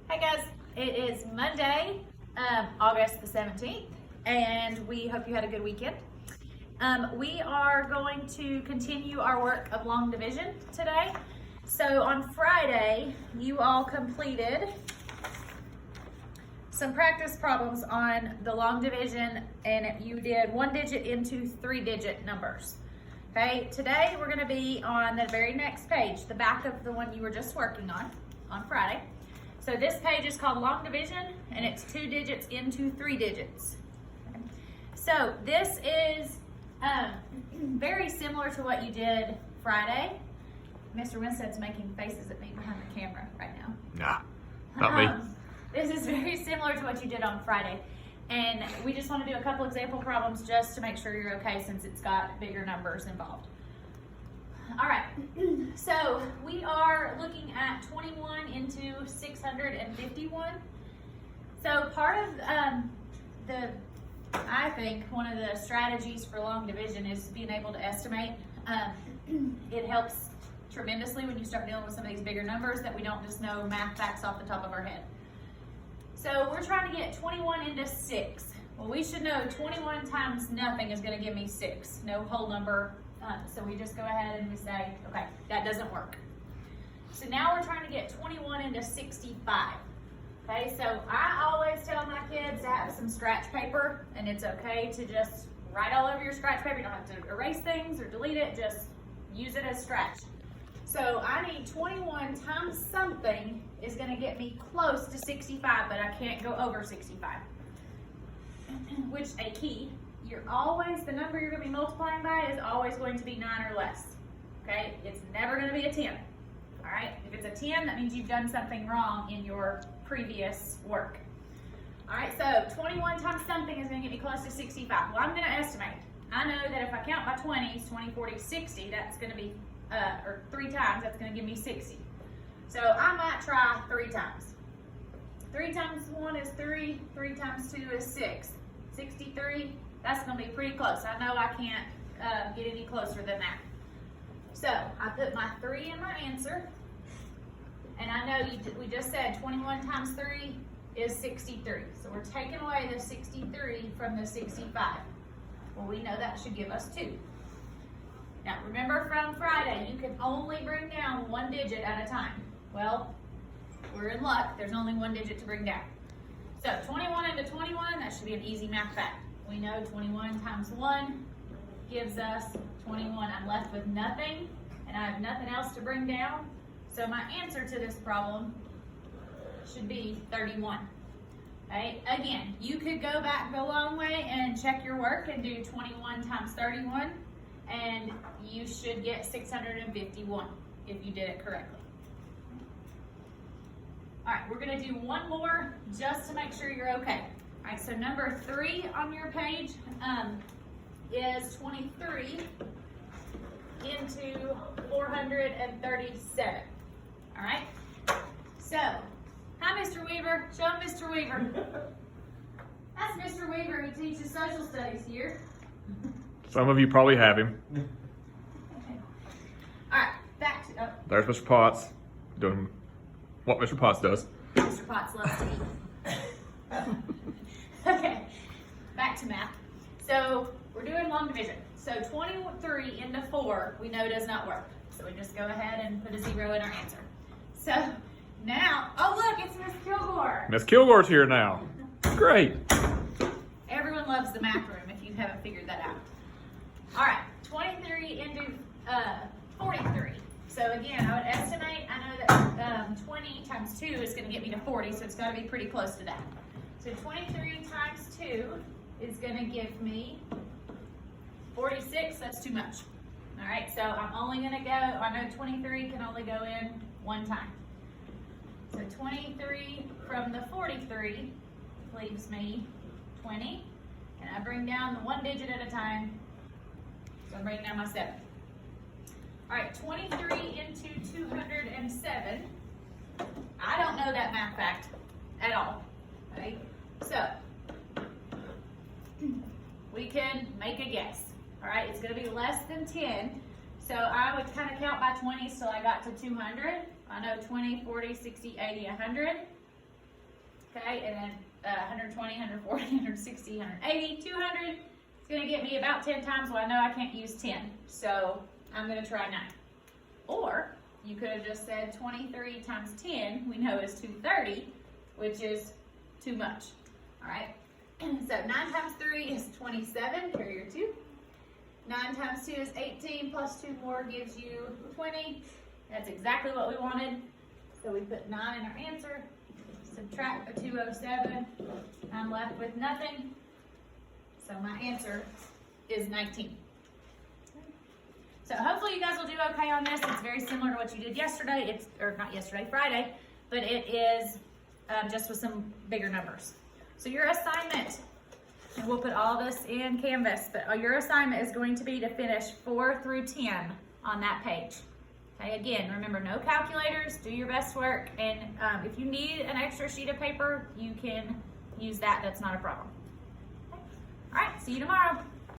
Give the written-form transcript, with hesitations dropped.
Hey guys, it is Monday, August the 17th, and we hope you had a good weekend. We are going to continue our work of long division today. So on Friday, you all completed some practice problems on the long division, and you did 1 digit into 3-digit numbers. Okay, today we're going to be on the very next page, the back of the one you were just working on Friday. So this page is called long division, and it's 2 digits into 3 digits. Okay. So this is very similar to what you did Friday. Mr. Winstead's making faces at me behind the camera right now. Nah, not me. This is very similar to what you did on Friday. And we just want to do a couple example problems just to make sure you're okay, since it's got bigger numbers involved. All right, so we are looking at 21 into 651. So part of I think one of the strategies for long division is being able to estimate. It helps tremendously when you start dealing with some of these bigger numbers that we don't just know math facts off the top of our head. So we're trying to get 21 into 6. Well, we should know 21 times nothing is going to give me 6, no whole number. So we just go ahead and we say, okay, that doesn't work. So now we're trying to get 21 into 65. Okay, so I always tell my kids to have some scratch paper, and it's okay to just write all over your scratch paper. You don't have to erase things or delete it, just use it as scratch. So I need 21 times something is going to get me close to 65, but I can't go over 65. Which a key, the number you're going to be multiplying by is always going to be 9 or less. Okay, it's never going to be a 10. All right, if it's a 10, that means you've done something wrong in your previous work. All right, so 21 times something is going to get me close to 65. Well, I'm going to estimate. I know that if I count by 20s, 20, 40, 60, that's going to be, or 3 times, that's going to give me 60. So I might try 3 times. 3 times 1 is 3, 3 times 2 is 6. 63, that's going to be pretty close. I know I can't get any closer than that. So I put my 3 in my answer, and I know we just said 21 times 3 is 63. So we're taking away the 63 from the 65. Well, we know that should give us 2. Now remember from Friday, you can only bring down 1 digit at a time. Well, we're in luck. There's only 1 digit to bring down. So 21 into 21, that should be an easy math fact. We know 21 times 1 gives us 21. I'm left with nothing, and I have nothing else to bring down. So my answer to this problem should be 31. Okay? Again, you could go back the long way and check your work and do 21 times 31, and you should get 651 if you did it correctly. All right, we're going to do one more just to make sure you're okay. All right, so number 3 on your page is 23 into 437. All right, so hi, Mr. Weaver. Show him Mr. Weaver. That's Mr. Weaver. He teaches social studies here. Some of you probably have him. Okay. All right, back to There's Mr. Potts doing what Mr. Potts does. Mr. Potts loves to eat. Okay, back to math. So we're doing long division. So 23 into 4 we know does not work. So we just go ahead and put a 0 in our answer. So now, oh look, it's Miss Kilgore. Miss Kilgore's here now. Great. Everyone loves the math room if you haven't figured that out. All right, 23 into 43. So again, I would estimate, I know that 20 times 2 is going to get me to 40, so it's got to be pretty close to that. So 23 times 2 is going to give me 46. That's too much. All right, so I'm only going to go, I know 23 can only go in 1 time. So 23 from the 43 leaves me 20, and I bring down the 1 digit at a time. So I'm bringing down my 7. All right, 23 into 207. I don't know that math fact at all. Okay, so we can make a guess. All right, it's going to be less than 10. So I would kind of count by 20s till I got to 200. I know 20, 40, 60, 80, 100. Okay, and then 120, 140, 160, 180, 200. It's gonna get me about 10 times. Well, I know I can't use 10, so I'm gonna try 9. Or you could have just said 23 times 10, we know is 230, which is too much. All right, so 9 times 3 is 27, carry your 2. 9 times 2 is 18, plus 2 more gives you 20. That's exactly what we wanted. So we put 9 in our answer, subtract the 207, I'm left with nothing. So my answer is 19. So hopefully you guys will do okay on this. It's very similar to what you did yesterday. Or not yesterday, Friday, but it is just with some bigger numbers. So your assignment, and we'll put all this in Canvas, but your assignment is going to be to finish 4 through 10 on that page. Okay, again, remember, no calculators, do your best work, and if you need an extra sheet of paper, you can use that, that's not a problem. Okay. All right, see you tomorrow.